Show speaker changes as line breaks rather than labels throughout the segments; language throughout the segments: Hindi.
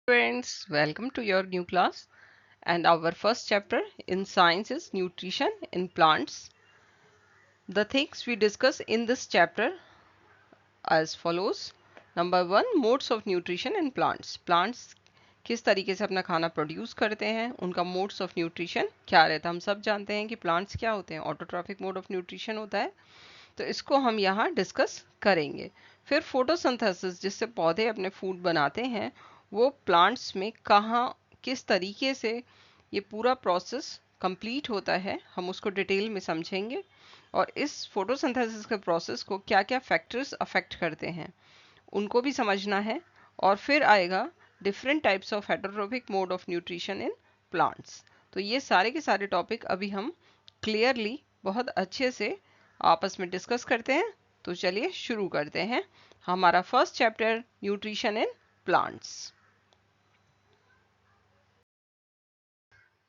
Friends, welcome to your new class. And our first chapter in science is nutrition in plants. The things we discuss in this chapter as follows. Number one, modes of nutrition in plants. Plants किस तरीके से अपना खाना प्रोड्यूस करते हैं, उनका मोड्स ऑफ न्यूट्रिशन क्या रहता है। हम सब जानते हैं कि प्लांट्स क्या होते हैं, ऑटोट्रॉफिक मोड ऑफ न्यूट्रिशन होता है, तो इसको हम यहाँ डिस्कस करेंगे। फिर फोटोसिंथेसिस, जिससे पौधे अपने फूड बनाते हैं, वो प्लांट्स में कहाँ किस तरीके से ये पूरा प्रोसेस कंप्लीट होता है, हम उसको डिटेल में समझेंगे। और इस फोटोसिंथेसिस के प्रोसेस को क्या क्या फैक्टर्स अफेक्ट करते हैं उनको भी समझना है। और फिर आएगा different types of heterotrophic mode of nutrition in plants. तो ये सारे के सारे टॉपिक अभी हम क्लियरली बहुत अच्छे से आपस में डिस्कस करते हैं। तो चलिए शुरू करते हैं हमारा first chapter, nutrition in plants.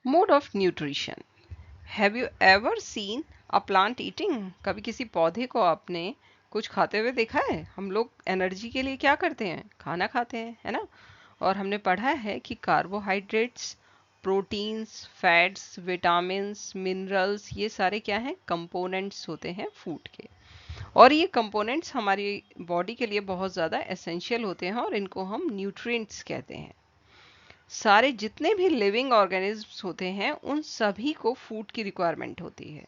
Mode of nutrition. Have you ever seen a plant eating? कभी किसी पौधे को आपने कुछ खाते हुए देखा है? हम लोग एनर्जी के लिए क्या करते हैं? खाना खाते हैं, है ना। और हमने पढ़ा है कि carbohydrates, proteins, fats, vitamins, minerals, ये सारे क्या हैं? कंपोनेंट्स होते हैं फूड के। और ये कंपोनेंट्स हमारी बॉडी के लिए बहुत ज़्यादा एसेंशियल होते हैं और इनको हम न्यूट्रिएंट्स कहते हैं। सारे जितने भी लिविंग ऑर्गेनिज्म्स होते हैं उन सभी को फूड की रिक्वायरमेंट होती है।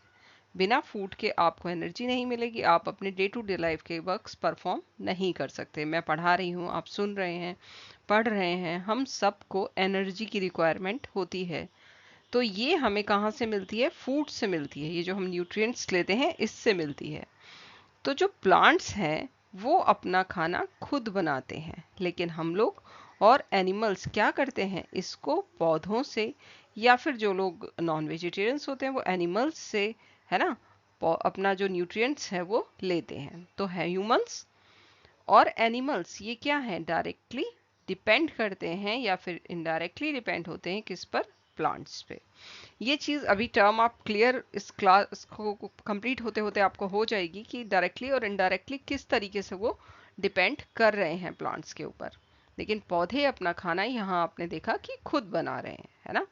बिना फूड के आपको एनर्जी नहीं मिलेगी, आप अपने डे टू डे लाइफ के वर्क्स परफॉर्म नहीं कर सकते। मैं पढ़ा रही हूँ, आप सुन रहे हैं, पढ़ रहे हैं, हम सबको एनर्जी की रिक्वायरमेंट होती है। तो ये हमें कहाँ से मिलती है? फूड से मिलती है। ये जो हम न्यूट्रिएंट्स लेते हैं इससे मिलती है। तो जो प्लांट्स हैं वो अपना खाना खुद बनाते हैं, लेकिन हम लोग और एनिमल्स क्या करते हैं? इसको पौधों से, या फिर जो लोग नॉन वेजिटेरियंस होते हैं वो एनिमल्स से, है ना, अपना जो न्यूट्रिएंट्स है वो लेते हैं। तो है ह्यूमंस और एनिमल्स, ये क्या है? डायरेक्टली डिपेंड करते हैं या फिर इनडायरेक्टली डिपेंड होते हैं किस पर? प्लांट्स पे। ये चीज़ अभी टर्म आप क्लियर इस क्लास को कंप्लीट होते होते आपको हो जाएगी कि डायरेक्टली और इनडायरेक्टली किस तरीके से वो डिपेंड कर रहे हैं प्लांट्स के ऊपर। लेकिन पौधे अपना खाना यहाँ आपने देखा कि खुद बना रहे हैं, है ना।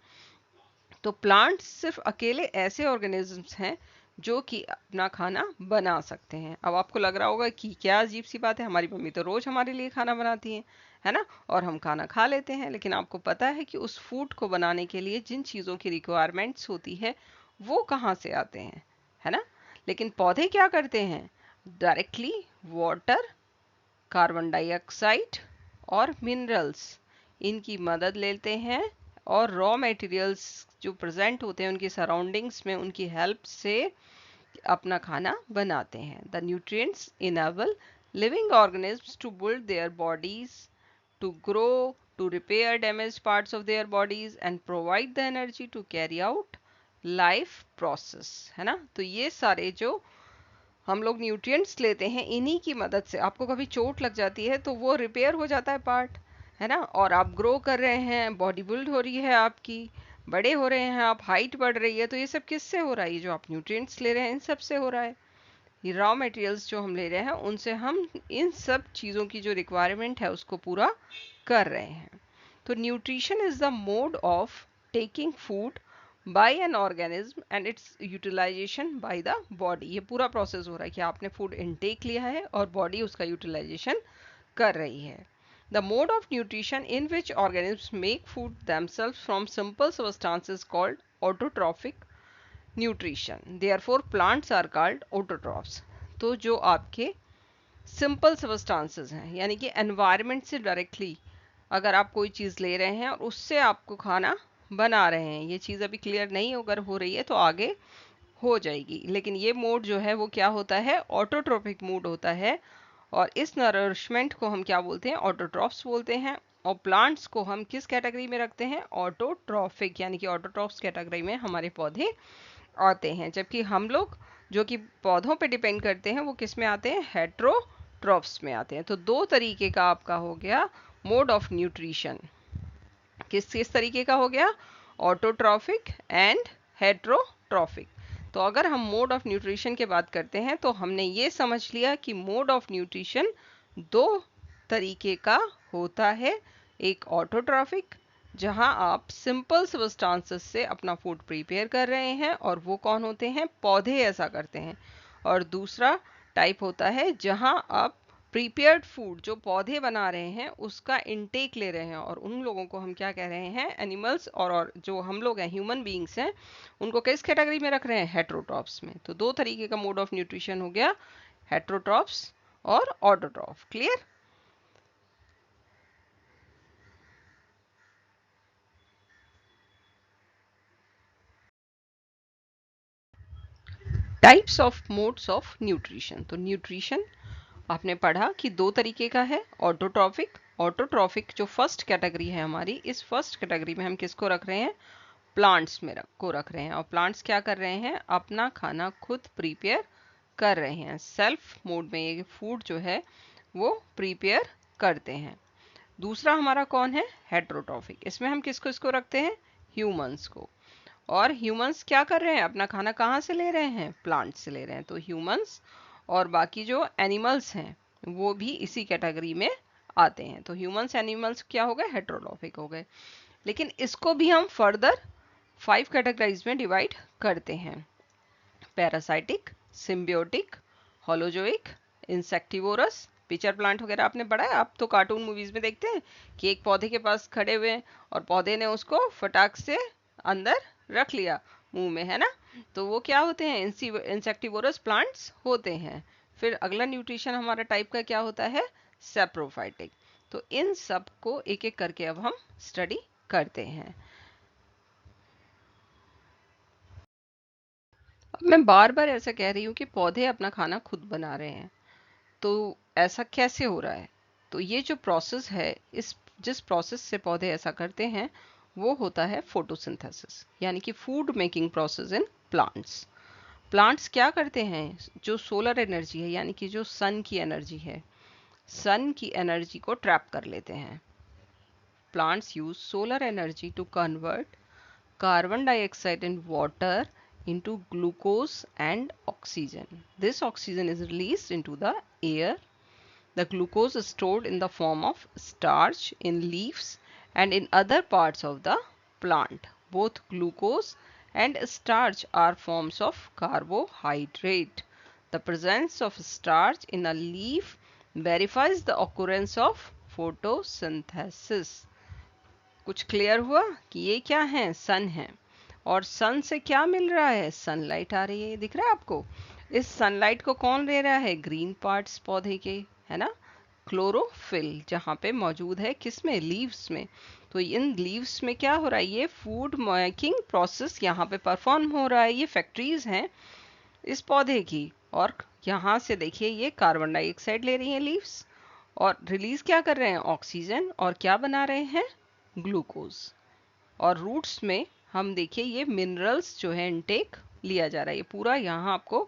तो प्लांट्स सिर्फ अकेले ऐसे ऑर्गेनिजम्स हैं जो कि अपना खाना बना सकते हैं। अब आपको लग रहा होगा कि क्या अजीब सी बात है, हमारी मम्मी तो रोज हमारे लिए खाना बनाती हैं, है ना, और हम खाना खा लेते हैं। लेकिन आपको पता है कि उस फूड को बनाने के लिए जिन चीज़ों की रिक्वायरमेंट्स होती है वो कहाँ से आते हैं, है ना। लेकिन पौधे क्या करते हैं? डायरेक्टली वाटर, कार्बन डाइऑक्साइड और मिनरल्स, इनकी मदद लेते हैं और रॉ मटेरियल्स जो प्रेजेंट होते हैं उनकी सराउंडिंग्स में, उनकी हेल्प से अपना खाना बनाते हैं। The nutrients enable living organisms to build their bodies, to grow, to repair damaged parts of their bodies and provide the energy to carry out life process, है ना। तो ये सारे जो हम लोग न्यूट्रिएंट्स लेते हैं इन्हीं की मदद से, आपको कभी चोट लग जाती है तो वो रिपेयर हो जाता है पार्ट, है ना। और आप ग्रो कर रहे हैं, बॉडी बिल्ड हो रही है आपकी, बड़े हो रहे हैं आप, हाइट बढ़ रही है, तो ये सब किससे हो रहा है? ये जो आप न्यूट्रिएंट्स ले रहे हैं इन सब से हो रहा है। ये रॉ मटेरियल्स जो हम ले रहे हैं उनसे हम इन सब चीज़ों की जो रिक्वायरमेंट है उसको पूरा कर रहे हैं। तो nutrition is the mode of taking food by an organism and its utilization by the body। ये पूरा प्रोसेस हो रहा है कि आपने फूड इनटेक लिया है और बॉडी उसका यूटिलाइजेशन कर रही है। The mode of nutrition in which organisms make food themselves from simple substances called autotrophic nutrition. Therefore plants are called autotrophs। तो जो आपके सिंपल सबस्टांसेस हैं, यानी कि एनवायरनमेंट से डायरेक्टली अगर आप कोई चीज़ ले रहे हैं और उससे आपको खाना बना रहे हैं, ये चीज़ अभी क्लियर नहीं अगर हो रही है तो आगे हो जाएगी। लेकिन ये मोड जो है वो क्या होता है? ऑटोट्रोपिक मोड होता है। और इस नरिशमेंट को हम क्या बोलते हैं? ऑटोट्रॉफ्स बोलते हैं। और प्लांट्स को हम किस कैटेगरी में रखते हैं? ऑटोट्रॉफिक, यानी कि ऑटोट्रॉफ्स कैटेगरी में हमारे पौधे आते हैं। जबकि हम लोग जो कि पौधों पे डिपेंड करते हैं वो किस में आते हैं? हेट्रोट्रॉफ्स में आते हैं। तो दो तरीके का आपका हो गया मोड ऑफ न्यूट्रिशन। किस किस तरीके का हो गया? Autotrophic and heterotrophic. तो अगर हम मोड ऑफ न्यूट्रिशन की बात करते हैं तो हमने ये समझ लिया कि मोड ऑफ न्यूट्रिशन दो तरीके का होता है एक ऑटोट्रॉफिक, जहां आप सिंपल सब्सटेंसेस से अपना फूड प्रिपेयर कर रहे हैं, और वो कौन होते हैं? पौधे ऐसा करते हैं। और दूसरा टाइप होता है जहां आप प्रीपेयर्ड फूड जो पौधे बना रहे हैं उसका इनटेक ले रहे हैं, और उन लोगों को हम क्या कह रहे हैं? एनिमल्स। और जो हम लोग हैं, ह्यूमन बीइंग्स हैं, उनको किस कैटेगरी में रख रहे हैं? हेट्रोट्रॉप्स में। तो दो तरीके का मोड ऑफ न्यूट्रिशन हो गया, हेट्रोट्रॉप्स और autotroph. Clear? Types of modes of nutrition. तो न्यूट्रिशन आपने पढ़ा कि दो तरीके का है। ऑटोट्रॉफिक, ऑटोट्रॉफिक जो फर्स्ट कैटेगरी है हमारी, इस फर्स्ट कैटेगरी में हम किसको रख रहे हैं? प्लांट्स में को रख रहे हैं। और प्लांट्स क्या कर रहे हैं? अपना खाना खुद प्रिपेयर कर रहे हैं। सेल्फ मोड में ये फूड जो है वो प्रिपेयर करते हैं। दूसरा हमारा कौन है? हेट्रोट्रॉफिक। इसमें हम किसको इसको रखते हैं? ह्यूमंस को। और ह्यूमंस क्या कर रहे हैं? अपना खाना कहाँ से ले रहे हैं? प्लांट से ले रहे हैं। तो ह्यूमंस और बाकी जो एनिमल्स हैं वो भी इसी कैटेगरी में आते हैं। तो ह्यूमंस एनिमल्स क्या हो गए? हेट्रोट्रॉफिक हो गए। लेकिन इसको भी हम फर्दर 5 कैटेगरीज में डिवाइड करते हैं। Parasitic, symbiotic, holozoic, insectivorous. Pitcher plant वगैरह आपने पढ़ा है, आप तो कार्टून मूवीज में देखते हैं कि एक पौधे के पास खड़े हुए हैं और पौधे ने उसको फटाक से अंदर रख लिया मुंह में, है ना? तो वो क्या होते हैं? इंसेक्टिवोरस प्लांट्स होते हैं। फिर अगला न्यूट्रिशन हमारा टाइप का क्या होता है? सेप्रोफाइटिक। तो इन सब को एक एक करके अब हम स्टडी करते हैं। अब मैं बार बार ऐसा कह रही हूँ कि पौधे अपना खाना खुद बना रहे हैं, तो ऐसा कैसे हो रहा है? तो ये जो प्रोसेस है, इस जिस प्रोसेस से पौधे ऐसा करते हैं वो होता है फोटोसिंथेसिस, यानी कि food making process in plants. Plants क्या करते हैं? जो सोलर एनर्जी है, यानी कि जो सन की एनर्जी है, सन की एनर्जी को ट्रैप कर लेते हैं। Plants use solar energy to convert carbon dioxide and water into glucose and oxygen. This oxygen is released into the air. The glucose is stored in the form of starch in leaves and in other parts of the plant. Both glucose and starch are forms of carbohydrate. The presence of starch in a leaf verifies the occurrence of photosynthesis. कुछ क्लियर हुआ कि ये क्या है? सन है। और सन से क्या मिल रहा है? सनलाइट आ रही है, दिख रहा है आपको? इस सनलाइट को कौन ले रहा है? ग्रीन पार्ट्स पौधे के, है ना? क्लोरोफिल जहाँ पे मौजूद है, किसमें? लीव्स में। तो इन लीव्स में क्या हो रहा है? ये फूड मेकिंग प्रोसेस यहाँ पे परफॉर्म हो रहा है। ये फैक्ट्रीज हैं इस पौधे की। और यहाँ से देखिए, ये कार्बन डाइऑक्साइड ले रही हैं लीव्स, और रिलीज क्या कर रहे हैं? ऑक्सीजन। और क्या बना रहे हैं? ग्लूकोज। और रूट्स में हम देखिए ये मिनरल्स जो है इनटेक लिया जा रहा है। ये पूरा यहाँ आपको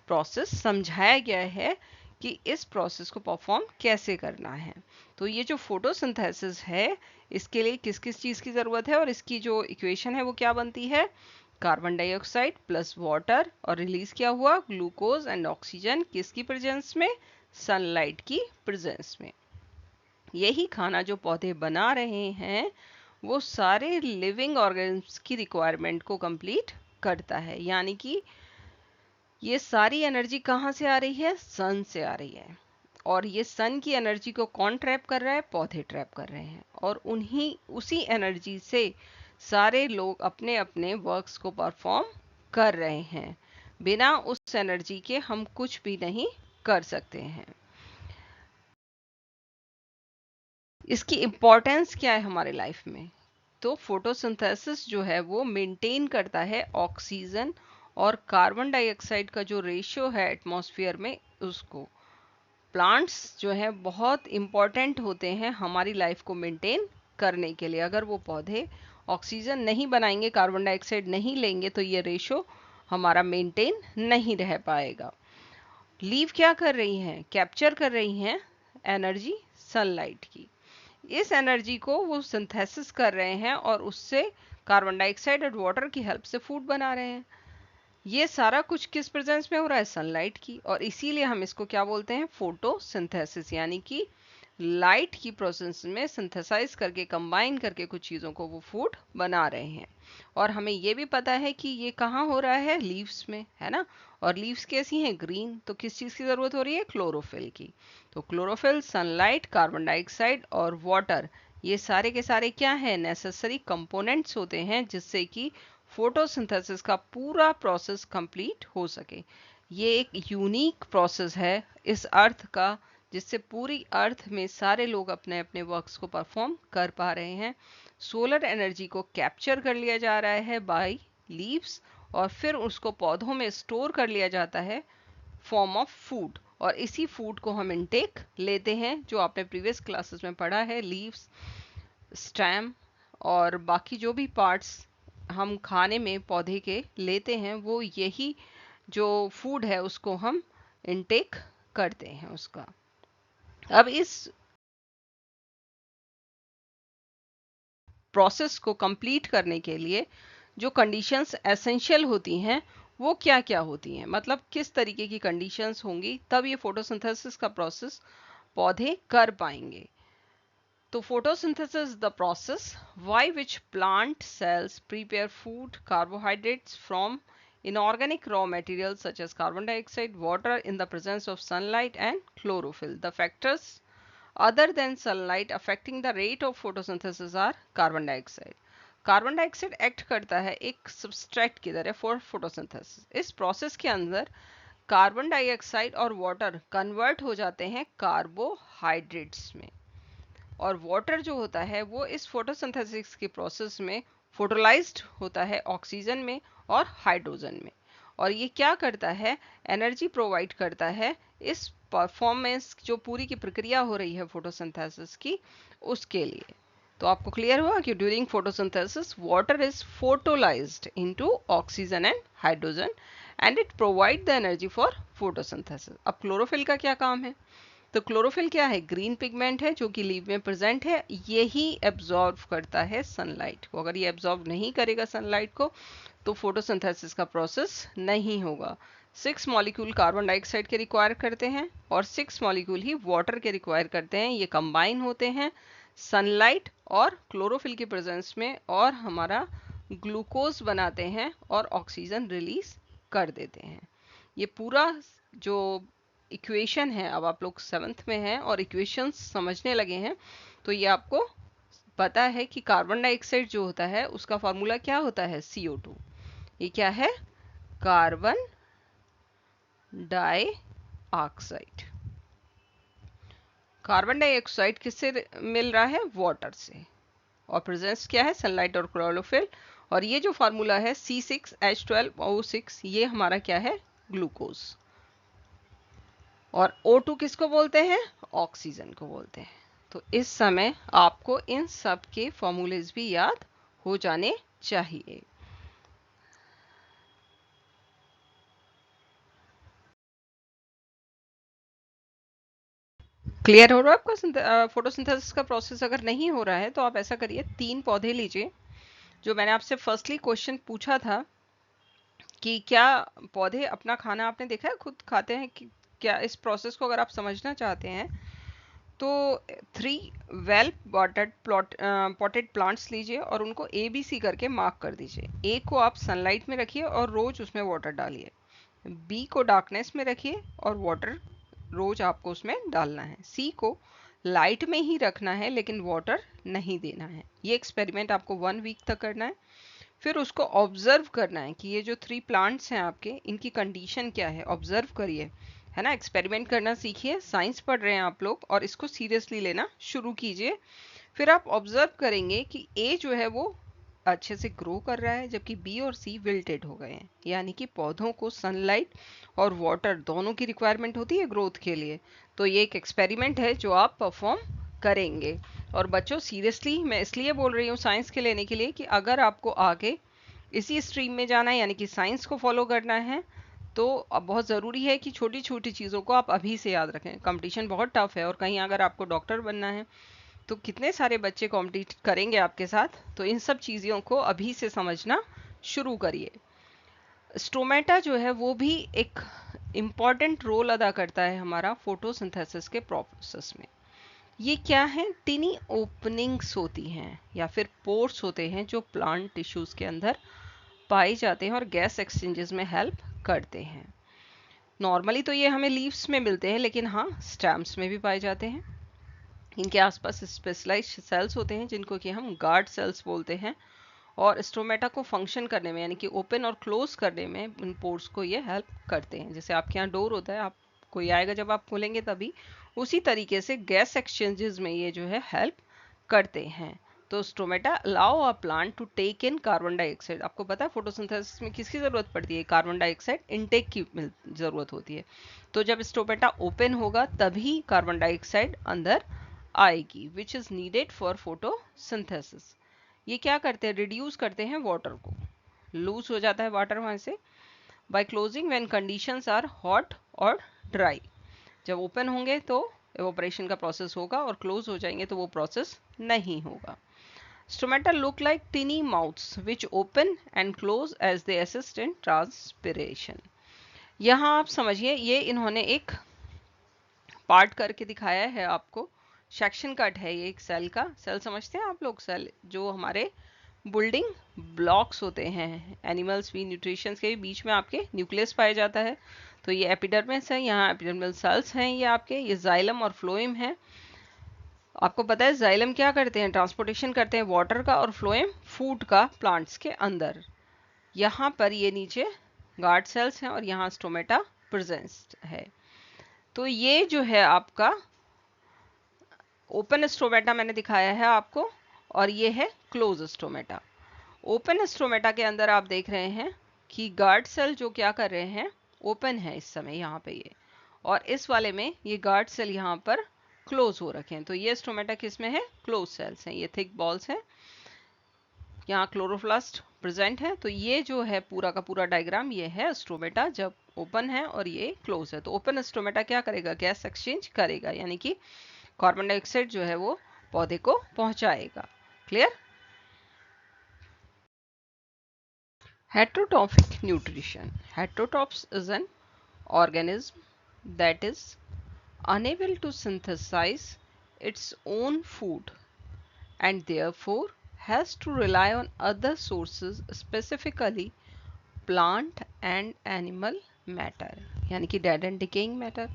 प्रोसेस समझाया गया है कि इस प्रोसेस को परफॉर्म कैसे करना है। तो ये जो फोटोसिंथेसिस है, इसके लिए किस किस चीज़ की ज़रूरत है? और इसकी जो इक्वेशन है वो क्या बनती है? कार्बन डाइऑक्साइड प्लस वाटर, और रिलीज क्या हुआ? Glucose and oxygen. किसकी प्रेजेंस में? सनलाइट की प्रेजेंस में। यही खाना जो पौधे बना रहे हैं वो सारे लिविंग ऑर्गेनिज्म्स की रिक्वायरमेंट को कंप्लीट करता है। यानी कि ये सारी एनर्जी कहाँ से आ रही है? सन से आ रही है। और ये सन की एनर्जी को कौन ट्रैप कर रहा है? पौधे ट्रैप कर रहे हैं। और उन्हीं उसी एनर्जी से सारे लोग अपने अपने वर्क्स को परफॉर्म कर रहे हैं। बिना उस एनर्जी के हम कुछ भी नहीं कर सकते हैं। इसकी इम्पोर्टेंस क्या है हमारे लाइफ में? तो फोटोसिंथेसिस जो है वो मेंटेन करता है ऑक्सीजन और कार्बन डाइऑक्साइड का जो रेशियो है एटमॉस्फेयर में, उसको। प्लांट्स जो है बहुत इम्पॉर्टेंट होते हैं हमारी लाइफ को मेंटेन करने के लिए। अगर वो पौधे ऑक्सीजन नहीं बनाएंगे, कार्बन डाइऑक्साइड नहीं लेंगे, तो ये रेशियो हमारा मेंटेन नहीं रह पाएगा। लीव क्या कर रही हैं? कैप्चर कर रही हैं एनर्जी सनलाइट की। इस एनर्जी को वो सिंथेसिस कर रहे हैं और उससे कार्बन डाइऑक्साइड और वाटर की हेल्प से फूड बना रहे हैं। ये सारा कुछ किस प्रेजेंस में हो रहा है? सनलाइट की। और इसीलिए हम इसको क्या बोलते हैं? फोटोसिंथेसिस, यानी कि लाइट की प्रोसेस में सिंथेसाइज करके कंबाइन करके कुछ चीज़ों को वो फूड बना रहे हैं। और हमें ये भी पता है कि ये कहाँ हो रहा है, लीव्स में, है ना। और लीव्स कैसी हैं, ग्रीन, तो किस चीज़ की ज़रूरत हो रही है, क्लोरोफिल की। तो क्लोरोफिल, सनलाइट, कार्बन डाइऑक्साइड और वाटर, ये सारे के सारे क्या है, नेसेसरी कंपोनेंट्स होते हैं जिससे कि फोटोसिंथेसिस का पूरा प्रोसेस कंप्लीट हो सके। ये एक यूनिक प्रोसेस है इस अर्थ का, जिससे पूरी अर्थ में सारे लोग अपने अपने वर्क्स को परफॉर्म कर पा रहे हैं। सोलर एनर्जी को कैप्चर कर लिया जा रहा है बाय लीव्स, और फिर उसको पौधों में स्टोर कर लिया जाता है फॉर्म ऑफ फूड, और इसी फूड को हम इनटेक लेते हैं, जो आपने प्रीवियस क्लासेस में पढ़ा है, लीव्स, स्टेम और बाकी जो भी पार्ट्स हम खाने में पौधे के लेते हैं, वो यही जो फूड है उसको हम इनटेक करते हैं उसका। अब इस प्रोसेस को कंप्लीट करने के लिए जो कंडीशंस एसेंशियल होती हैं वो क्या क्या होती हैं, मतलब किस तरीके की कंडीशंस होंगी तब ये फोटोसिंथेसिस का प्रोसेस पौधे कर पाएंगे। तो photosynthesis is the process by which plant cells prepare food, carbohydrates from inorganic raw materials such as carbon dioxide, water in the presence of sunlight and chlorophyll. The factors other than sunlight affecting the rate of photosynthesis are carbon dioxide. Carbon dioxide act करता है एक सबस्ट्रेट की तरह फॉर फोटोसिंथेसिस। इस प्रोसेस के अंदर कार्बन डाइऑक्साइड और वाटर कन्वर्ट हो जाते हैं कार्बोहाइड्रेट्स में, और वाटर जो होता है वो इस फोटोसिंथेसिस की प्रोसेस में फोटोलाइज्ड होता है ऑक्सीजन में और हाइड्रोजन में, और ये क्या करता है, एनर्जी प्रोवाइड करता है इस परफॉर्मेंस जो पूरी की प्रक्रिया हो रही है फोटोसिंथेसिस की, उसके लिए। तो आपको क्लियर हुआ कि during photosynthesis water is photolysed into oxygen and hydrogen and it provide the energy for photosynthesis. अब क्लोरोफिल का क्या काम है, तो क्लोरोफिल क्या है, ग्रीन पिगमेंट है जो कि लीव में प्रेजेंट है, यही एब्जॉर्व करता है सनलाइट को। अगर ये एब्जॉर्व नहीं करेगा सनलाइट को तो फोटोसिंथेसिस का प्रोसेस नहीं होगा। 6 मॉलिक्यूल कार्बन डाइऑक्साइड के रिक्वायर करते हैं और 6 मॉलिक्यूल ही वाटर के रिक्वायर करते हैं, ये कंबाइन होते हैं सनलाइट और क्लोरोफिल की प्रेजेंस में, और हमारा ग्लूकोज बनाते हैं और ऑक्सीजन रिलीज कर देते हैं। ये पूरा जो इक्वेशन है, अब आप लोग 7th में हैं और इक्वेशंस समझने लगे हैं, तो ये आपको पता है कि कार्बन डाइऑक्साइड जो होता है उसका फॉर्मूला क्या होता है, CO2। ये क्या है, carbon dioxide. Carbon dioxide किससे मिल रहा है, वाटर से, और प्रेजेंस क्या है, सनलाइट और क्लोरोफिल। और ये जो फार्मूला है C6H12O6, ये हमारा क्या है, ग्लूकोज। और O2 किसको बोलते हैं, ऑक्सीजन को बोलते हैं। तो इस समय आपको इन सब के फॉर्मूलेज भी याद हो जाने चाहिए। क्लियर हो रहा है आपका फोटोसिंथेसिस का प्रोसेस? अगर नहीं हो रहा है तो आप ऐसा करिए, 3 पौधे लीजिए। जो मैंने आपसे फर्स्टली क्वेश्चन पूछा था कि क्या पौधे अपना खाना आपने देखा है खुद खाते हैं कि क्या, इस प्रोसेस को अगर आप समझना चाहते हैं तो 3 वेल पॉटेड प्लांट्स लीजिए और उनको ABC करके मार्क कर दीजिए। A को आप सनलाइट में रखिए और रोज उसमें वाटर डालिए। B को डार्कनेस में रखिए और वाटर रोज आपको उसमें डालना है। C को लाइट में ही रखना है लेकिन वाटर नहीं देना है। ये एक्सपेरिमेंट आपको 1 वीक तक करना है। फिर उसको ऑब्जर्व करना है कि ये जो 3 प्लांट्स हैं आपके, इनकी कंडीशन क्या है, ऑब्जर्व करिए, है ना। एक्सपेरिमेंट करना सीखिए, साइंस पढ़ रहे हैं आप लोग और इसको सीरियसली लेना शुरू कीजिए। फिर आप ऑब्जर्व करेंगे कि ए जो है वो अच्छे से ग्रो कर रहा है जबकि बी और सी विल्टेड हो गए हैं, यानी कि पौधों को सनलाइट और वाटर दोनों की रिक्वायरमेंट होती है ग्रोथ के लिए। तो ये एक एक्सपेरिमेंट है जो आप परफॉर्म करेंगे। और बच्चों सीरियसली मैं इसलिए बोल रही हूँ साइंस के लेने के लिए कि अगर आपको आगे इसी स्ट्रीम में जाना है यानी कि साइंस को फॉलो करना है तो अब बहुत ज़रूरी है कि छोटी छोटी चीज़ों को आप अभी से याद रखें। कंपटीशन बहुत टफ है और कहीं अगर आपको डॉक्टर बनना है तो कितने सारे बच्चे कॉम्पिट करेंगे आपके साथ, तो इन सब चीज़ों को अभी से समझना शुरू करिए। स्टोमेटा जो है वो भी एक इम्पॉर्टेंट रोल अदा करता है हमारा फोटोसिंथेसिस के प्रोसेस में। ये क्या है? टिनी ओपनिंग्स होती हैं या फिर पोर्स होते हैं जो प्लांट टिश्यूज के अंदर पाए जाते हैं और गैस एक्सचेंजेस में हेल्प करते हैं। नॉर्मली तो ये हमें लीव्स में मिलते हैं, लेकिन हाँ, स्टेम्स में भी पाए जाते हैं। इनके आसपास स्पेशलाइज्ड सेल्स होते हैं जिनको कि हम गार्ड सेल्स बोलते हैं, और स्टोमेटा को फंक्शन करने में यानी कि ओपन और क्लोज करने में इन पोर्स को ये हेल्प करते हैं। जैसे आपके यहाँ डोर होता है, आप कोई आएगा जब आप खोलेंगे तभी, उसी तरीके से गैस एक्सचेंजेस में ये जो है हेल्प करते हैं। तो stomata allow a plant to take in carbon dioxide. आपको पता है फोटोसिंथेसिस में किसकी जरूरत पड़ती है? कार्बन डाइऑक्साइड इनटेक की जरूरत होती है। तो जब स्टोमेटा ओपन होगा तभी कार्बन डाइऑक्साइड अंदर आएगी, which is needed for photosynthesis. ये क्या करते हैं? रिड्यूस करते हैं वाटर को, लूज हो जाता है वाटर वहां से। By closing when conditions are hot और ड्राई। जब ओपन होंगे तो एवोपरेशन का प्रोसेस होगा, और क्लोज हो जाएंगे तो वो प्रोसेस नहीं होगा। Stomata look like tiny mouths which open and close as they assist in transpiration. यहाँ आप समझिए, ये इन्होंने एक पार्ट करके दिखाया है आपको। सेक्शन कट है ये एक सेल का। सेल समझते हैं आप लोग? सेल जो हमारे बिल्डिंग ब्लॉक्स होते हैं एनिमल्स भी, न्यूट्रिशंस के बीच में आपके न्यूक्लियस पाया जाता है। तो ये एपिडर्मिस है, यहाँ एपिडर्मल सेल्स हैं ये आपके, ये जाइलम और फ्लोएम है। आपको पता है जाइलम क्या करते हैं? ट्रांसपोर्टेशन करते हैं वाटर का, और फ्लोएम फूड का प्लांट्स के अंदर। यहाँ पर ये नीचे गार्ड सेल्स हैं और यहाँ स्टोमेटा प्रेजेंट है। तो ये जो है आपका ओपन स्टोमेटा मैंने दिखाया है आपको, और ये है क्लोज स्टोमेटा। ओपन स्टोमेटा के अंदर आप देख रहे हैं कि गार्ड सेल जो क्या कर रहे हैं? ओपन है इस समय यहाँ पे ये, और इस वाले में ये गार्ड सेल यहाँ पर क्लोज हो रखे हैं। तो ये स्टोमेटा किस में है? क्लोज सेल्स हैं, ये थिक बॉल्स हैं। यहाँ क्लोरोप्लास्ट प्रेजेंट है। तो ये जो है पूरा का पूरा डायग्राम, ये है स्टोमेटा जब ओपन है और ये क्लोज है। तो ओपन स्टोमेटा क्या करेगा? गैस एक्सचेंज करेगा, यानी कि कार्बन डाइऑक्साइड जो है वो पौधे को पहुंचाएगा। Clear? Heterotrophic nutrition. Heterotrophs is an organism that is unable to synthesize its own food and therefore has to rely on other sources, specifically plant and animal matter, यानी कि dead and decaying matter।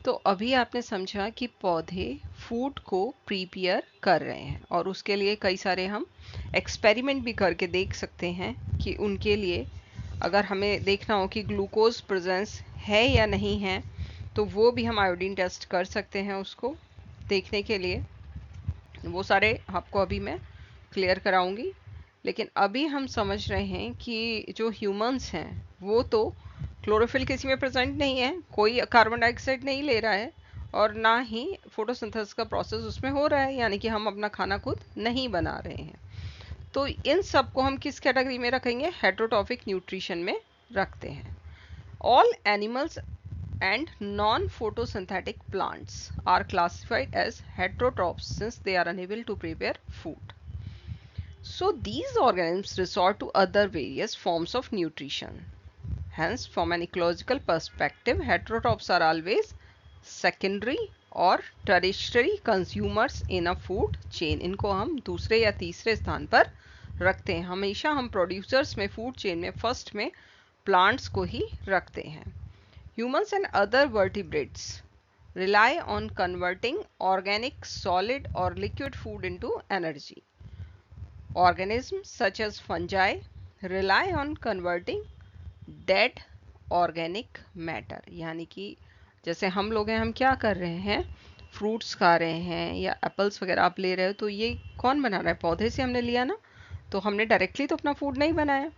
तो अभी आपने समझा कि पौधे फूड को प्रिपेयर कर रहे हैं, और उसके लिए कई सारे हम एक्सपेरिमेंट भी करके देख सकते हैं कि उनके लिए अगर हमें देखना हो कि ग्लूकोज प्रेजेंस है या नहीं है, तो वो भी हम आयोडीन टेस्ट कर सकते हैं उसको देखने के लिए। वो सारे आपको अभी मैं क्लियर कराऊंगी। लेकिन अभी हम समझ रहे हैं कि जो ह्यूमंस हैं वो तो क्लोरोफिल किसी में प्रेजेंट नहीं है, कोई कार्बन डाइऑक्साइड नहीं ले रहा है, और ना ही फोटोसिंथेसिस का प्रोसेस उसमें हो रहा है, यानी कि हम अपना खाना खुद नहीं बना रहे हैं। तो इन सब को हम किस कैटेगरी में रखेंगे? हेटेरोट्रॉफिक न्यूट्रिशन में रखते हैं। All animals and non-photosynthetic plants are classified as heterotrophs since they are unable to prepare food. So these organisms resort to other various forms of nutrition. Hence, from an ecological perspective, heterotrophs are always secondary or tertiary consumers in a food chain. इनको हम दूसरे या तीसरे स्थान पर रखते हैं। हमेशा हम प्रोड्यूसर्स में, फूड चेन में फर्स्ट में प्लांट्स को ही रखते हैं। Humans and other vertebrates rely on converting organic, solid or liquid food into energy. Organisms such as fungi rely on converting dead organic matter, यानी कि जैसे हम लोग हैं, हम क्या कर रहे हैं? फ्रूट्स खा रहे हैं या एप्पल्स वगैरह आप ले रहे हो, तो ये कौन बना रहा है? पौधे से हमने लिया ना, तो हमने डायरेक्टली तो अपना फूड नहीं बनाया।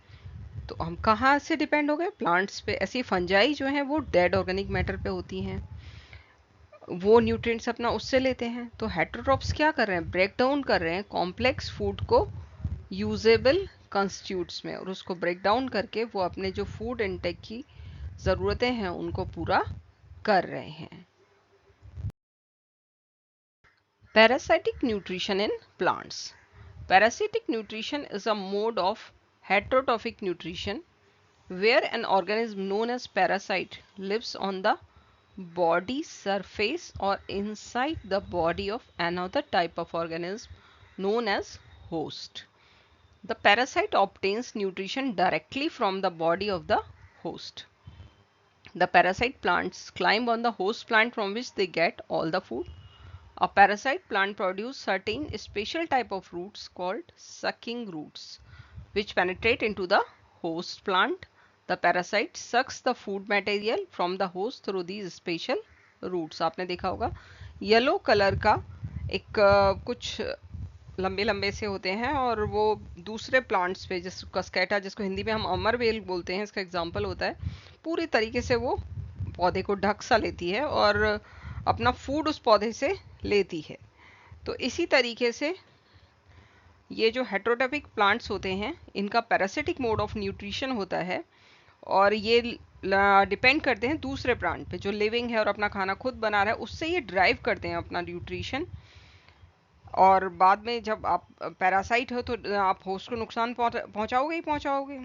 तो हम कहाँ से डिपेंड हो गए? प्लांट्स पे। ऐसी फंजाई जो है वो डेड ऑर्गेनिक मैटर पे होती हैं, वो न्यूट्रिएंट्स अपना उससे लेते हैं। तो हेटेरोट्रॉप्स क्या कर रहे हैं? ब्रेक डाउन कर रहे हैं कॉम्प्लेक्स फूड को यूजेबल कंस्टिट्यूट्स में, और उसको ब्रेक डाउन करके वो अपने जो फूड इनटेक की ज़रूरतें हैं उनको पूरा कर रहे हैं। Parasitic nutrition in plants. Parasitic nutrition is a mode of heterotrophic nutrition where an organism known as parasite lives on the body surface or inside the body of another type of organism known as host. The parasite obtains nutrition directly from the body of the host. The parasite plants climb on the host plant from which they get all the food. A parasite plant produces certain special type of roots called sucking roots, which penetrate into the host plant. The parasite sucks the food material from the host through these special roots. आपने देखा होगा येलो कलर का एक कुछ लंबे लंबे से होते हैं और वो दूसरे प्लांट्स पे, जिस कस्केटा जिसको हिंदी में हम अमरवेल बोलते हैं, इसका एग्जाम्पल होता है, पूरी तरीके से वो पौधे को ढक सा लेती है और अपना फूड उस पौधे से लेती है। तो इसी तरीके से ये जो हेट्रोट्रॉपिक प्लांट्स होते हैं इनका पैरासिटिक मोड ऑफ न्यूट्रिशन होता है और ये डिपेंड करते हैं दूसरे प्लांट पे जो लिविंग है और अपना खाना खुद बना रहा है, उससे ये ड्राइव करते हैं अपना न्यूट्रिशन। और बाद में जब आप पैरासाइट हो तो आप होस्ट को नुकसान पहुंचाओगे ही पहुंचाओगे।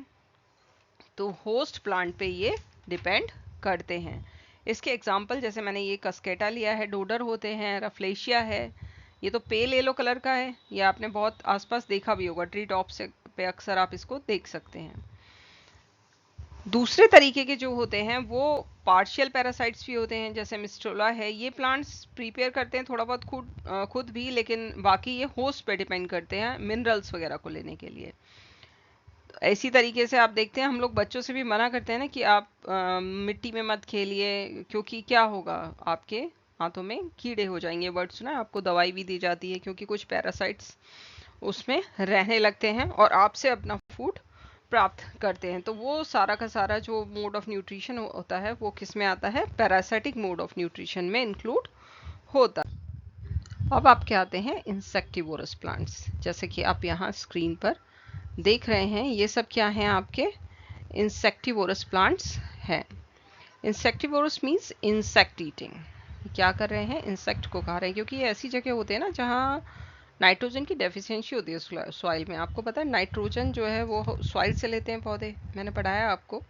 तो होस्ट प्लांट पे ये डिपेंड करते हैं। इसके एग्जांपल जैसे मैंने ये कस्केटा लिया है, डोडर होते हैं, रफ्लेशिया है, ये तो पेल येलो कलर का है, ये आपने बहुत आसपास देखा भी होगा, ट्री टॉप से पे अक्सर आप इसको देख सकते हैं। दूसरे तरीके के जो होते हैं वो पार्शियल पैरासाइट्स भी होते हैं, जैसे मिस्ट्रोला है। ये प्लांट्स प्रिपेयर करते हैं थोड़ा बहुत खुद भी, लेकिन बाकी ये होस्ट पे डिपेंड करते हैं मिनरल्स वगैरह को लेने के लिए। ऐसी तरीके से आप देखते हैं हम लोग बच्चों से भी मना करते हैं ना कि आप मिट्टी में मत खेलिए, क्योंकि क्या होगा, आपके हाथों में कीड़े हो जाएंगे। वर्ड सुना है, आपको दवाई भी दी जाती है क्योंकि कुछ पैरासाइट्स उसमें रहने लगते हैं और आपसे अपना फूड प्राप्त करते हैं। तो वो सारा का सारा जो मोड ऑफ न्यूट्रिशन होता है वो किस में आता है, पैरासाइटिक मोड ऑफ न्यूट्रिशन में इंक्लूड होता है। अब आपके आते हैं इंसेक्टिवोरस प्लांट्स, जैसे कि आप यहाँ स्क्रीन पर देख रहे हैं। ये सब क्या हैं, आपके इंसेक्टिवोरस प्लांट्स हैं। Insectivorous means insect eating. क्या कर रहे हैं, इंसेक्ट को खा रहे हैं, क्योंकि ये ऐसी जगह होते हैं ना जहाँ नाइट्रोजन की डेफिशिएंसी होती है सॉइल में। आपको पता है नाइट्रोजन जो है वो सॉइल से लेते हैं पौधे, मैंने पढ़ाया आपको।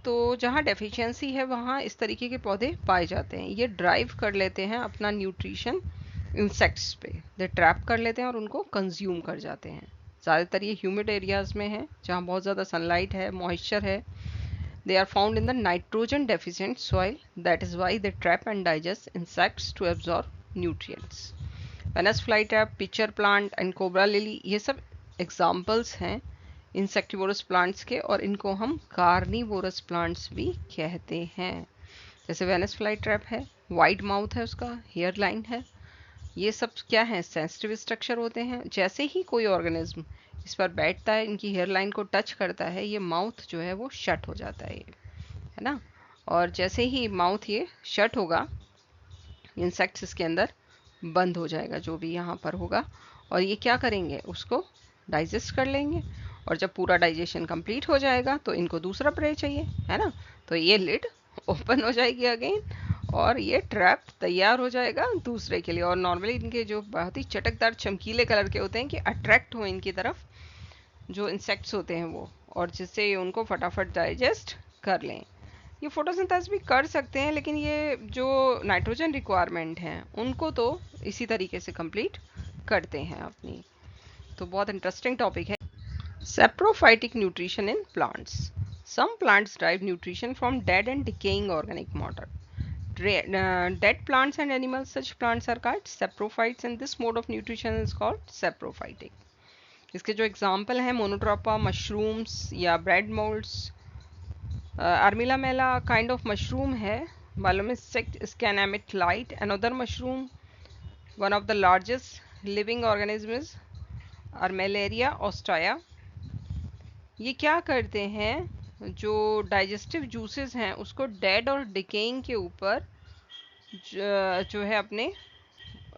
तो जहाँ डेफिशिएंसी है वहाँ इस तरीके के पौधे पाए जाते हैं। ये ड्राइव कर लेते हैं अपना न्यूट्रिशन इंसेक्ट्स पे, दे ट्रैप कर लेते हैं और उनको कंज्यूम कर जाते हैं। ज़्यादातर ये ह्यूमिड एरियाज में है जहाँ बहुत ज़्यादा सनलाइट है, मॉइस्चर है। They are found in the nitrogen deficient soil, that is why they trap and digest insects to absorb nutrients. Venus fly trap, pitcher plant and cobra lily, ये सब एग्जाम्पल्स हैं इंसेक्टिवोरस प्लांट्स के, और इनको हम कार्निवोरस प्लांट्स भी कहते हैं। जैसे वेनस फ्लाई ट्रैप है, वाइड माउथ है उसका, हेयर लाइन है, ये सब क्या है, सेंसिटिव स्ट्रक्चर होते हैं। जैसे ही कोई ऑर्गेनिज्म इस पर बैठता है, इनकी हेयर लाइन को टच करता है, ये माउथ जो है वो शट हो जाता है, है ना। और जैसे ही माउथ ये शट होगा, इंसेक्ट्स इसके अंदर बंद हो जाएगा जो भी यहाँ पर होगा, और ये क्या करेंगे, उसको डाइजेस्ट कर लेंगे। और जब पूरा डाइजेशन कंप्लीट हो जाएगा तो इनको दूसरा प्रे चाहिए, है ना। तो ये लिड ओपन हो जाएगी अगेन और ये ट्रैप तैयार हो जाएगा दूसरे के लिए। और नॉर्मली इनके जो बहुत ही चटकदार चमकीले कलर के होते हैं कि अट्रैक्ट हो इनकी तरफ जो इंसेक्ट्स होते हैं वो, और जिससे ये उनको फटाफट डाइजेस्ट कर लें। ये फोटोसिंथेसिस भी कर सकते हैं, लेकिन ये जो नाइट्रोजन रिक्वायरमेंट हैं उनको तो इसी तरीके से कंप्लीट करते हैं अपनी। तो बहुत इंटरेस्टिंग टॉपिक है। Saprophytic nutrition in plants. Some plants derive nutrition from dead and decaying organic matter. Dead plants and animals, such plants are called saprophytes, and this mode of nutrition is called saprophytic. इसके जो एग्जाम्पल हैं मोनोट्रोपा, मशरूम्स या bread moulds. Armillaria mellea kind of mushroom है, मालूम है, स्कैनामिट लाइट, another mushroom, one of the largest living organisms Armillaria ostoyae. ये क्या करते हैं, जो डाइजेस्टिव जूसेस हैं उसको डेड और डिकेइंग के ऊपर जो है अपने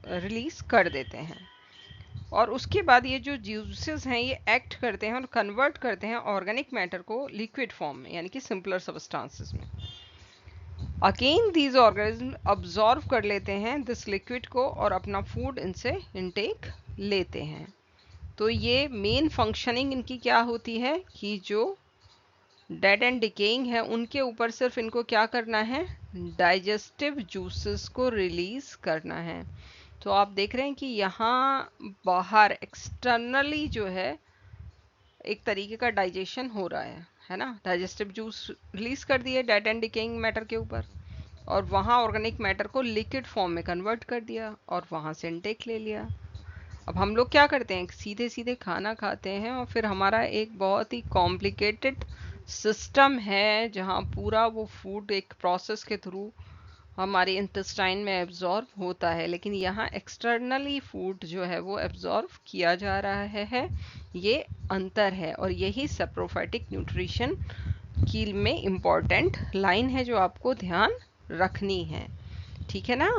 रिलीज कर देते हैं, और उसके बाद ये जो जूसेस हैं ये एक्ट करते हैं और कन्वर्ट करते हैं ऑर्गेनिक मैटर को लिक्विड फॉर्म में, यानी कि सिंपलर सब्सटेंसेस में। अगेन दीज ऑर्गेनिज्म अब्जॉर्व कर लेते हैं दिस लिक्विड को और अपना फूड इनसे इनटेक लेते हैं। तो ये मेन फंक्शनिंग इनकी क्या होती है कि जो डेड एंड डिकेइंग है उनके ऊपर सिर्फ इनको क्या करना है, डाइजेस्टिव जूसेस को रिलीज करना है। तो आप देख रहे हैं कि यहाँ बाहर एक्सटर्नली जो है एक तरीके का डाइजेशन हो रहा है ना। डाइजेस्टिव जूस रिलीज कर दिए डेड एंड डिकेइंग मैटर के ऊपर, और वहाँ ऑर्गेनिक मैटर को लिक्विड फॉर्म में कन्वर्ट कर दिया और वहाँ से इनटेक ले लिया। अब हम लोग क्या करते हैं, सीधे सीधे खाना खाते हैं और फिर हमारा एक बहुत ही कॉम्प्लिकेटेड सिस्टम है जहाँ पूरा वो फूड एक प्रोसेस के थ्रू हमारे इंटेस्टाइन में एब्जॉर्ब होता है, लेकिन यहाँ एक्सटर्नली फूड जो है वो एब्जॉर्ब किया जा रहा है। ये अंतर है और यही सप्रोफाइटिक न्यूट्रिशन की में इम्पॉर्टेंट लाइन है जो आपको ध्यान रखनी है, ठीक है ना।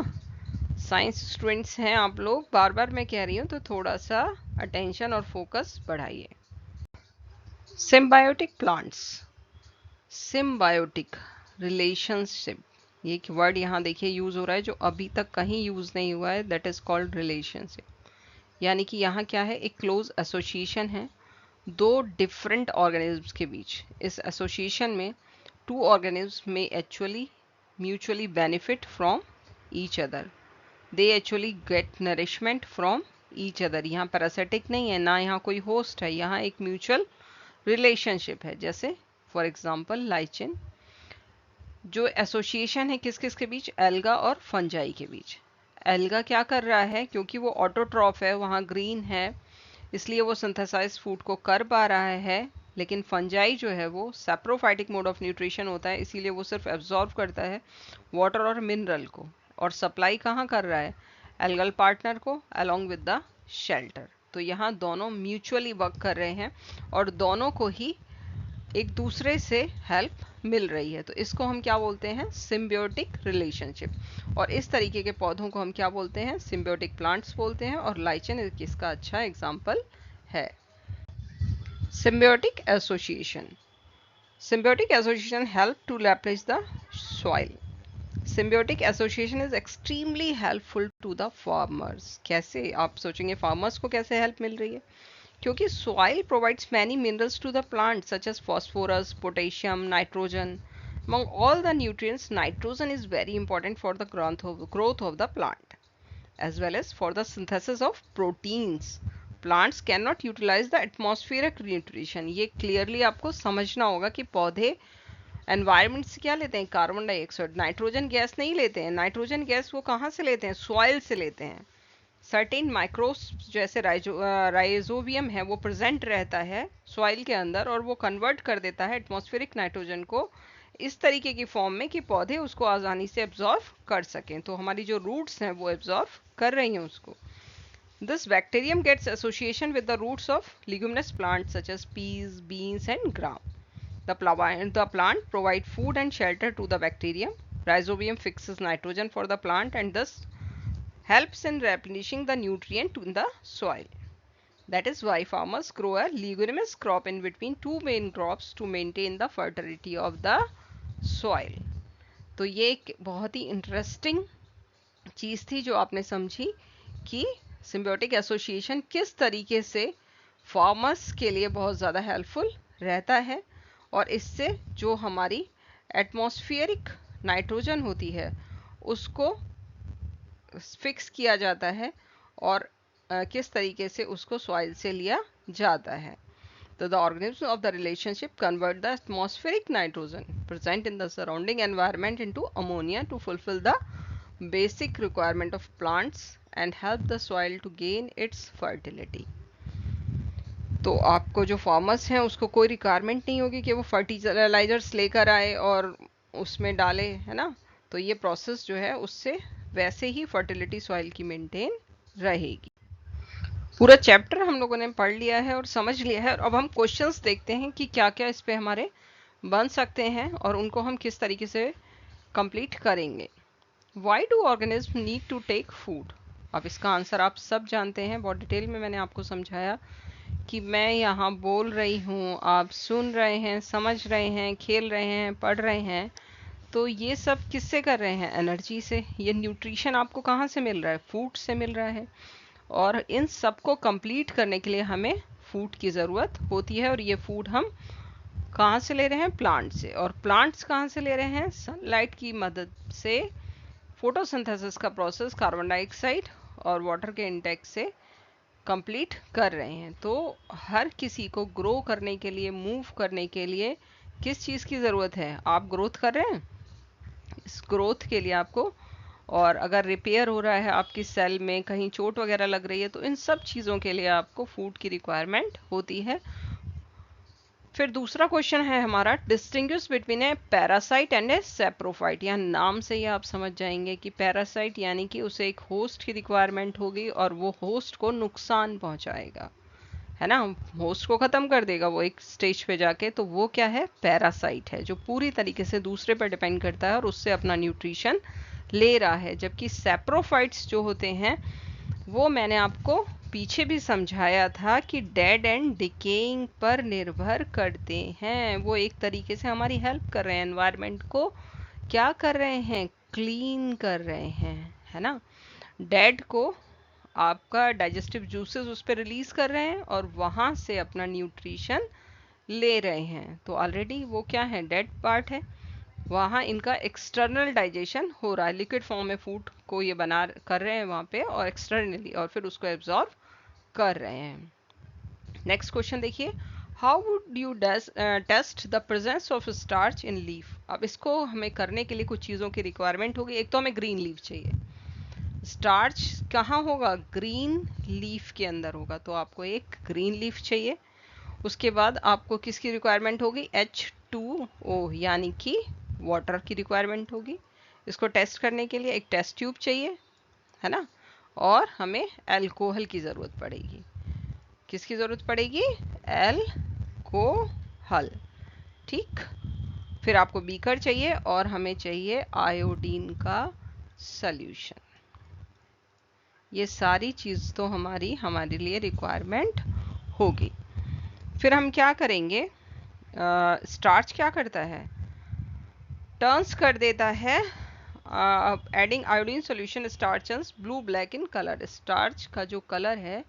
साइंस स्टूडेंट्स हैं आप लोग, बार बार मैं कह रही हूँ तो थोड़ा सा अटेंशन और फोकस बढ़ाइए। सिम्बायोटिक प्लांट्स, सिम्बायोटिक रिलेशनशिप, ये एक वर्ड यहाँ देखिए यूज हो रहा है जो अभी तक कहीं यूज नहीं हुआ है, दैट इज कॉल्ड रिलेशनशिप। यानी कि यहाँ क्या है, एक क्लोज एसोसिएशन है दो डिफरेंट ऑर्गेनिज्म्स के बीच। इस एसोसिएशन में टू ऑर्गेनिज्म में actually mutually benefit from each other, they actually get nourishment from each other. यहाँ पैरासिटिक नहीं है ना, यहाँ कोई होस्ट है, यहाँ एक म्यूचुअल रिलेशनशिप है। जैसे फॉर एग्जाम्पल लाइचिन, जो एसोसिएशन है किस किस के बीच, एल्गा और फंजाई के बीच। एल्गा क्या कर रहा है, क्योंकि वो ऑटोट्रॉफ है, वहाँ ग्रीन है, इसलिए वो सिंथेसाइज फूड को कर पा रहा है। लेकिन फंजाई जो है वो सैप्रोफाइटिक मोड ऑफ न्यूट्रिशन होता है, इसीलिए वो सिर्फ एब्जॉर्व करता है वाटर और मिनरल को, और सप्लाई कहाँ कर रहा है, एल्गल पार्टनर को अलोंग विद द शेल्टर। तो यहाँ दोनों म्यूचुअली वर्क कर रहे हैं और दोनों को ही एक दूसरे से हेल्प मिल रही है। तो इसको हम क्या बोलते हैं, सिम्बियोटिक रिलेशनशिप। और इस तरीके के पौधों को हम क्या बोलते हैं, सिम्बियोटिक प्लांट्स बोलते हैं, और लाइचन इसका अच्छा एग्जाम्पल है। Symbiotic association. Symbiotic association help to leverage the soil. Symbiotic association is extremely helpful to the farmers. कैसे, आप सोचेंगे farmers को कैसे help मिल रही है, क्योंकि soil provides many minerals to the plant such as phosphorus, potassium, nitrogen. Among all the nutrients, nitrogen is very important for the growth of the plant as well as for the synthesis of proteins. Plants can not utilize the atmospheric nutrition. ये क्लियरली आपको समझना होगा कि पौधे एनवायरनमेंट से क्या लेते हैं, कार्बन डाइऑक्साइड, नाइट्रोजन गैस नहीं लेते हैं। नाइट्रोजन गैस वो कहाँ से लेते हैं, सॉइल से लेते हैं। सर्टेन माइक्रोब्स जैसे राइजोबियम है वो प्रेजेंट रहता है सॉइल के अंदर और वो कन्वर्ट कर देता है एटमॉस्फेरिक नाइट्रोजन को इस तरीके की फॉर्म में कि पौधे उसको आसानी से एब्जॉर्व कर सकें। तो हमारी जो रूट्स हैं वो एब्जॉर्व कर रही हैं उसको। This bacterium gets association with the roots of leguminous plants such as peas, beans and gram. The plant provide food and shelter to the bacterium. Rhizobium fixes nitrogen for the plant and thus helps in replenishing the nutrient in the soil. That is why farmers grow a leguminous crop in between two main crops to maintain the fertility of the soil. तो ये एक बहुत ही इंटरेस्टिंग चीज़ थी जो आपने समझी कि सिम्बियोटिक एसोसिएशन किस तरीके से फार्मर्स के लिए बहुत ज़्यादा हेल्पफुल रहता है, और इससे जो हमारी एटमॉस्फेरिक नाइट्रोजन होती है उसको फिक्स किया जाता है और किस तरीके से उसको सॉइल से लिया जाता है। तो the organism of the relationship convert the atmospheric nitrogen present in the surrounding environment into ammonia to fulfil the basic requirement of plants and help the soil to gain its fertility. तो आपको जो फार्मर्स हैं उसको कोई रिक्वायरमेंट नहीं होगी कि वो फर्टिलाइजर्स लेकर आए और उसमें डाले, है ना। तो ये प्रोसेस जो है उससे वैसे ही फर्टिलिटी सॉइल की मेंटेन रहेगी। पूरा चैप्टर हम लोगों ने पढ़ लिया है और समझ लिया है। अब हम क्वेश्चंस देखते हैं कि क्या क्या इस पे हमारे बन सकते हैं और उनको हम किस तरीके से कंप्लीट करेंगे। Why do organisms need to take food? अब इसका आंसर आप सब जानते हैं, बहुत डिटेल में मैंने आपको समझाया कि मैं यहाँ बोल रही हूँ, आप सुन रहे हैं, समझ रहे हैं, खेल रहे हैं, पढ़ रहे हैं। तो ये सब किससे कर रहे हैं, एनर्जी से। ये न्यूट्रिशन आपको कहाँ से मिल रहा है, फूड से मिल रहा है। और इन सब को कंप्लीट करने के लिए हमें फूड की ज़रूरत होती है और ये फूड हम कहाँ से ले रहे हैं? प्लांट से। और प्लांट्स कहाँ से ले रहे हैं? सनलाइट की मदद से फोटोसिंथेसिस का प्रोसेस कार्बन डाइऑक्साइड और वाटर के इंटेक से कंप्लीट कर रहे हैं। तो हर किसी को ग्रो करने के लिए, मूव करने के लिए किस चीज़ की ज़रूरत है? आप ग्रोथ कर रहे हैं, इस ग्रोथ के लिए आपको, और अगर रिपेयर हो रहा है आपकी सेल में, कहीं चोट वगैरह लग रही है, तो इन सब चीज़ों के लिए आपको फूड की रिक्वायरमेंट होती है। फिर दूसरा क्वेश्चन है हमारा, distinguish between A parasite and A saprophyte. यहाँ नाम से ही आप समझ जाएंगे कि पैरासाइट यानी कि उसे एक होस्ट की रिक्वायरमेंट होगी और वो होस्ट को नुकसान पहुंचाएगा, है ना, होस्ट को खत्म कर देगा वो एक स्टेज पे जाके। तो वो क्या है? पैरासाइट है, जो पूरी तरीके से दूसरे पर डिपेंड करता है और उससे अपना न्यूट्रिशन ले रहा है। जबकि सेप्रोफाइट्स जो होते हैं, वो मैंने आपको पीछे भी समझाया था कि डेड एंड डिकेइंग पर निर्भर करते हैं। वो एक तरीके से हमारी हेल्प कर रहे हैं, एनवायरनमेंट को क्या कर रहे हैं? क्लीन कर रहे हैं, है ना। डेड को आपका डाइजेस्टिव जूसेस उस पर रिलीज कर रहे हैं और वहां से अपना न्यूट्रिशन ले रहे हैं। तो ऑलरेडी वो क्या है? डेड पार्ट है। वहाँ इनका एक्सटर्नल डाइजेशन हो रहा है, लिक्विड फॉर्म में फूड को ये बना कर रहे हैं वहाँ पे, और एक्सटर्नली, और फिर उसको एब्जॉर्ब कर रहे हैं। नेक्स्ट क्वेश्चन देखिए, how would you test the presence of starch in leaf. अब इसको हमें करने के लिए कुछ चीज़ों की रिक्वायरमेंट होगी। एक तो हमें ग्रीन लीफ चाहिए। स्टार्च कहाँ होगा? ग्रीन लीफ के अंदर होगा, तो आपको एक ग्रीन लीफ चाहिए। उसके बाद आपको किसकी रिक्वायरमेंट होगी? H2O यानी कि वाटर की रिक्वायरमेंट होगी। इसको टेस्ट करने के लिए एक टेस्ट ट्यूब चाहिए, है ना, और हमें अल्कोहल की ज़रूरत पड़ेगी। किसकी ज़रूरत पड़ेगी? अल्कोहल, ठीक। फिर आपको बीकर चाहिए और हमें चाहिए आयोडीन का सॉल्यूशन। ये सारी चीज़ तो हमारे लिए रिक्वायरमेंट होगी। फिर हम क्या करेंगे? स्टार्च क्या करता है? टर्न्स कर देता है। Adding iodine solution starches blue black in colour. Starch का जो कलर है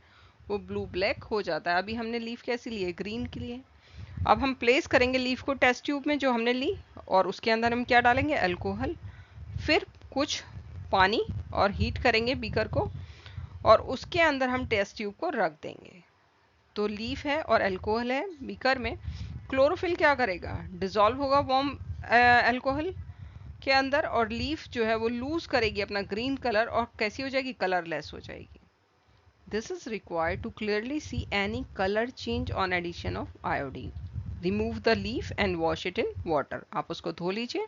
वो ब्लू ब्लैक हो जाता है। अभी हमने लीफ कैसी ली है? ग्रीन के लिए। अब हम प्लेस करेंगे लीफ को टेस्ट ट्यूब में जो हमने ली, और उसके अंदर हम क्या डालेंगे? अल्कोहल। फिर कुछ पानी और हीट करेंगे बीकर को, और उसके अंदर हम टेस्ट ट्यूब को रख देंगे। तो लीफ है और अल्कोहल है बीकर में। क्लोरोफिल क्या करेगा? डिजॉल्व होगा वार्म अल्कोहल के अंदर, और लीफ जो है वो लूज करेगी अपना ग्रीन कलर और कैसी हो जाएगी? कलरलेस हो जाएगी। This is required to clearly see any colour change on addition of iodine. Remove the leaf and wash it in water. आप उसको धो लीजिए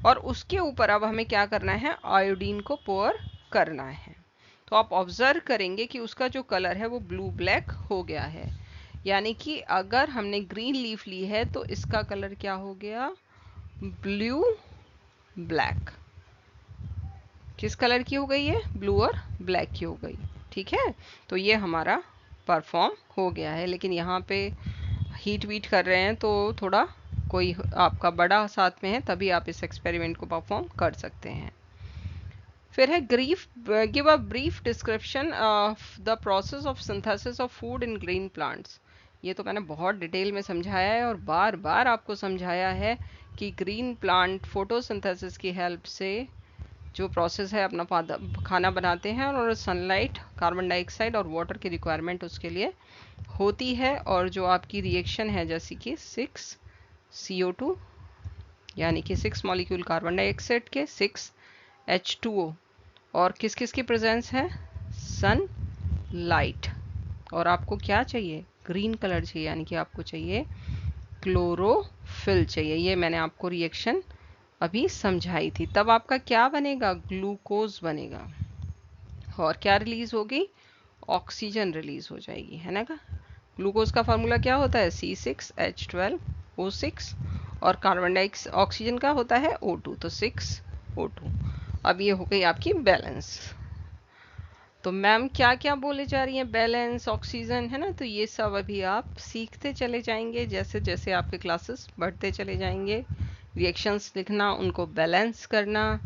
और उसके ऊपर अब हमें क्या करना है? आयोडीन को पोर करना है। तो आप ऑब्जर्व करेंगे कि उसका जो कलर है वो ब्लू ब्लैक हो गया है। यानी कि अगर हमने ग्रीन लीफ ली है तो इसका कलर क्या हो गया? Blue black. किस कलर की हो गई है? ब्लू और ब्लैक की हो गई, ठीक है। तो ये हमारा परफॉर्म हो गया है। लेकिन यहाँ पे हीट वीट कर रहे हैं तो थोड़ा कोई आपका बड़ा साथ में है तभी आप इस एक्सपेरिमेंट को परफॉर्म कर सकते हैं। फिर है give a brief description of the process of synthesis of food in green plants. ये तो मैंने बहुत डिटेल में समझाया है और बार बार आपको समझाया है कि ग्रीन प्लांट फोटोसिंथेसिस की हेल्प से जो प्रोसेस है अपना खाना बनाते हैं, और सनलाइट, कार्बन डाइऑक्साइड और वाटर की रिक्वायरमेंट उसके लिए होती है। और जो आपकी रिएक्शन है जैसे कि 6CO2 यानी कि 6 मॉलिक्यूल कार्बन डाइऑक्साइड के 6 H2O, और किस किस की प्रेजेंस है? Sunlight. और आपको क्या चाहिए? ग्रीन कलर चाहिए, यानी कि आपको चाहिए क्लोरोफिल चाहिए। ये मैंने आपको रिएक्शन अभी समझाई थी। तब आपका क्या बनेगा? ग्लूकोज बनेगा। और क्या रिलीज होगी? ऑक्सीजन रिलीज हो जाएगी, है ना। ग्लूकोज का फार्मूला क्या होता है? C6H12O6, और कार्बन डाइऑक्साइड ऑक्सीजन का होता है O2, तो 6O2। अब ये हो गई आपकी बैलेंस। तो मैम क्या क्या बोले जा रही हैं? बैलेंस, ऑक्सीजन, है ना। तो ये सब अभी आप सीखते चले जाएंगे जैसे जैसे आपके क्लासेस बढ़ते चले जाएंगे। रिएक्शंस लिखना, उनको बैलेंस करना,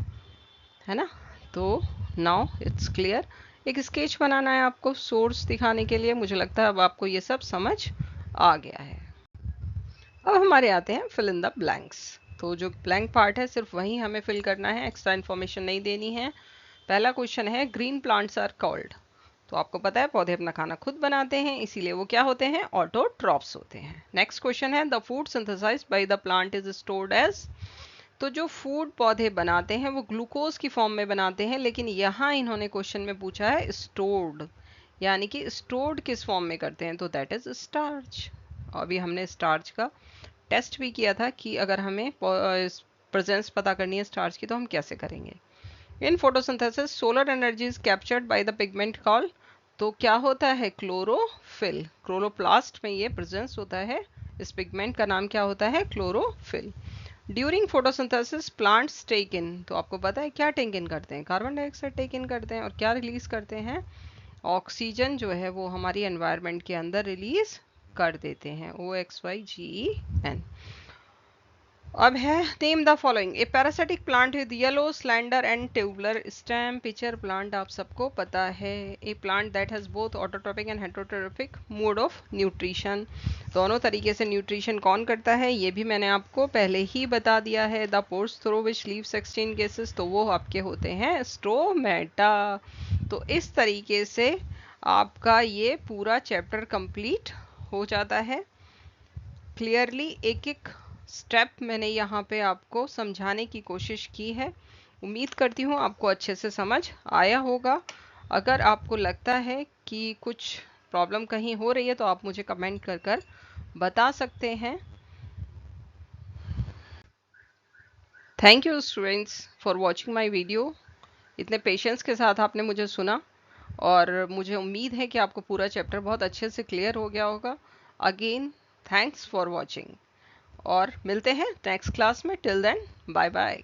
है ना। तो नाउ इट्स क्लियर। एक स्केच बनाना है आपको सोर्स दिखाने के लिए। मुझे लगता है अब आपको ये सब समझ आ गया है। अब हमारे आते हैं फिल इन द ब्लैंक्स। तो जो ब्लैंक पार्ट है सिर्फ वही हमें फिल करना है, एक्स्ट्रा इन्फॉर्मेशन नहीं देनी है। पहला क्वेश्चन है ग्रीन प्लांट्स आर कॉल्ड। तो आपको पता है पौधे अपना खाना खुद बनाते हैं, इसीलिए वो क्या होते हैं, ऑटोट्रॉप्स होते हैं। नेक्स्ट क्वेश्चन है the food synthesized by the plant is stored as. तो जो फूड पौधे बनाते हैं वो ग्लूकोज की फॉर्म में बनाते हैं, लेकिन यहाँ इन्होंने क्वेश्चन में पूछा है स्टोर्ड, यानी कि स्टोर्ड किस फॉर्म में करते हैं, तो दैट इज स्टार्च। अभी हमने स्टार्च का टेस्ट भी किया था कि अगर हमें प्रेजेंस पता करनी है स्टार्च की तो हम कैसे करेंगे। In photosynthesis solar energy is captured by the pigment call. तो क्या होता है, क्लोरोफिल। क्लोरोप्लास्ट में ये प्रेजेंस होता है, इस पिगमेंट का नाम क्या होता है, chlorophyll. During photosynthesis plants take in. तो आपको पता है क्या टेक इन करते हैं, कार्बन डाइऑक्साइड टेक इन करते हैं, और क्या रिलीज करते हैं, ऑक्सीजन जो है वो हमारी एनवायरनमेंट के अंदर रिलीज कर देते हैं, OXYGEN। अब है name the following. A parasitic plant with yellow slender and tubular stem. Pitcher plant आप सबको पता है। A plant that has both autotrophic and heterotrophic mode of nutrition. दोनों तरीके से न्यूट्रिशन कौन करता है ये भी मैंने आपको पहले ही बता दिया है। The pores through which leaves exchange gases, तो वो आपके होते हैं स्ट्रोमेटा। तो इस तरीके से आपका ये पूरा चैप्टर कंप्लीट हो जाता है। क्लियरली एक एक स्टेप मैंने यहाँ पे आपको समझाने की कोशिश की है। उम्मीद करती हूँ आपको अच्छे से समझ आया होगा। अगर आपको लगता है कि कुछ प्रॉब्लम कहीं हो रही है तो आप मुझे कमेंट कर कर बता सकते हैं। Thank you students for watching my video. इतने पेशेंस के साथ आपने मुझे सुना, और मुझे उम्मीद है कि आपको पूरा चैप्टर बहुत अच्छे से क्लियर हो गया होगा। अगेन थैंक्स फॉर वॉचिंग, और मिलते हैं नेक्स्ट क्लास में। Till then bye bye.